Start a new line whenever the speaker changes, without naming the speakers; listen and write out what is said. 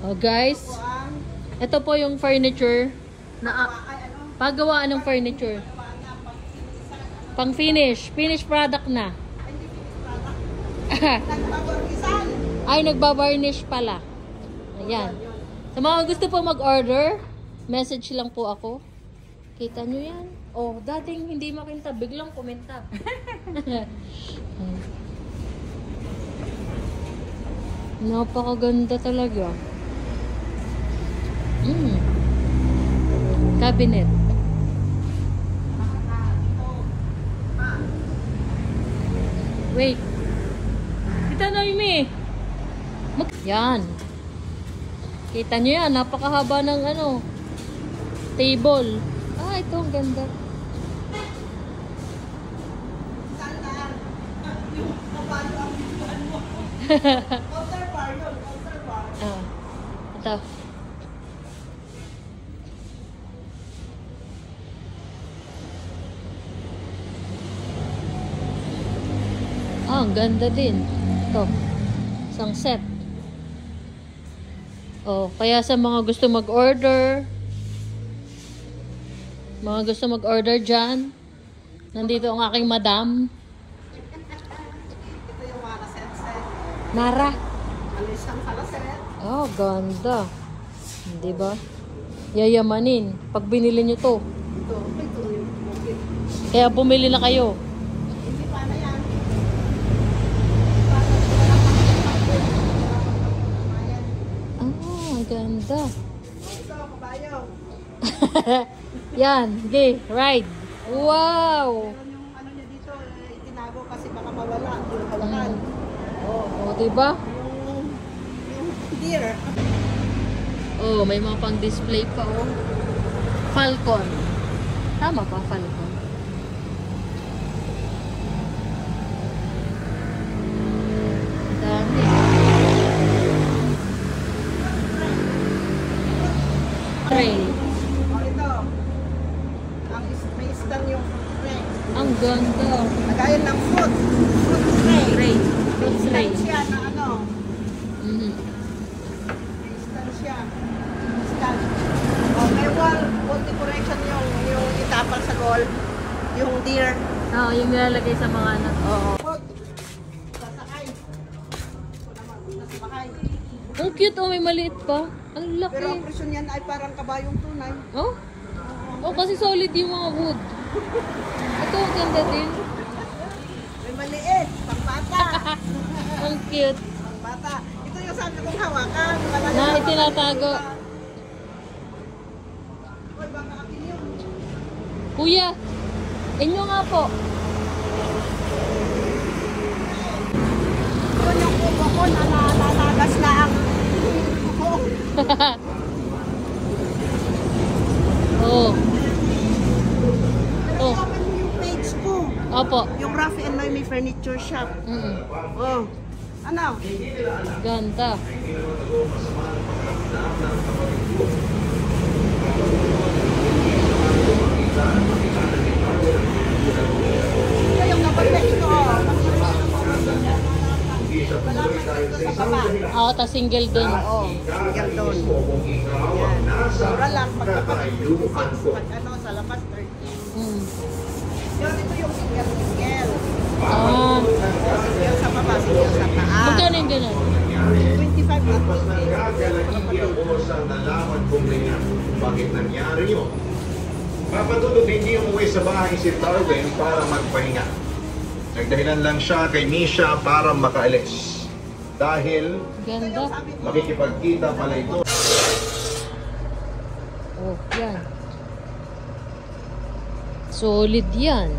Oh guys, ito po yung furniture na paggawaan ng furniture. Pang finish product na. Ay, nagbabarnish pala. Ayan. Sa mga gusto po mag-order, message lang po ako. Kita nyo yan? Oh, dating hindi makinta, biglang kumenta. Napakaganda talaga. Cabinet. Wait. Kita na Mimi. Yan. Kita nyo yan. Napakahaba ng ano. Table. Ah, ito ang ganda. Ah, ito. Ah, ang ganda din. Ito. Isang set. Oh, kaya sa mga gusto mag-order, dyan, nandito ang aking madam.
Ito yung Mara set.
Nara.
Alisang kalaset.
Oh, ganda. Di ba? Yayamanin. Pag binili nyo to.
Ito yung bukit.
Kaya bumili na kayo.
Hindi pa na yan.
Ah, ganda.
Ito, kabayo.
Yan, okay, ride. Wow!
Meron yung ano niya dito, itinago kasi baka mawala. Yung hawakan.
Oh, diba?
Yung deer.
Oh, may mga pang-display pa, oh. Falcon. Tama pa, Falcon. Dami. Tray.
Oh, ito. May stand yung tray.
Ang ganda.
Lagayan ng fruit. Fruit tray.
Tray. Fruit tray.
Stand siya na ano.
Mhm.
May stand siya. Stand. Oh, may wall decoration yung itapal sa wall. Yung deer.
Oo, yung nilalagay sa mga anak. Oo.
Food. Sasakay. Ito naman, nasabakay.
Ang cute, oh, may maliit pa. Ang laki.
Pero ang presyon yan ay parang kabayong tunay.
Oh? Oh, kasi solid yung mga wood. Ito, ang ganda din.
May maliit. Pambata.
Ang cute.
Pambata. Ito yung sabi kong hawakan.
Na itinatago.
Uy, baka akin yun.
Kuya, inyo nga po.
Yun yung kuko ko na nalagas na ang kuko.
Oh.
Pero
Oh.
open mo yung page ko.
Opo.
Yung Rafi and Noemi Furniture Shop. Oh. Ano?
Ganda.
Ito yung kapatid ko. Malapit dito sa baba.
Ako, ta single dun.
Oo. Single doon. Yan. Mura lang. Pagkapatid 56. Pag ano, sa labas 13. Yun, ito yung single.
Ah.
Single sa baba, single sa taas.
Magkano yung ganun?
25 na 20.
Iyon sa nalaman kong ganyan. Bakit nangyari yun? Papatulog hindi umuwi sa bahay si Darwin para magpahinga. Nagdahilan lang siya kay Misha para makaalis. Dahil
Ganda.
makikipagkita pala ito.
Oh, yan. Solid yan.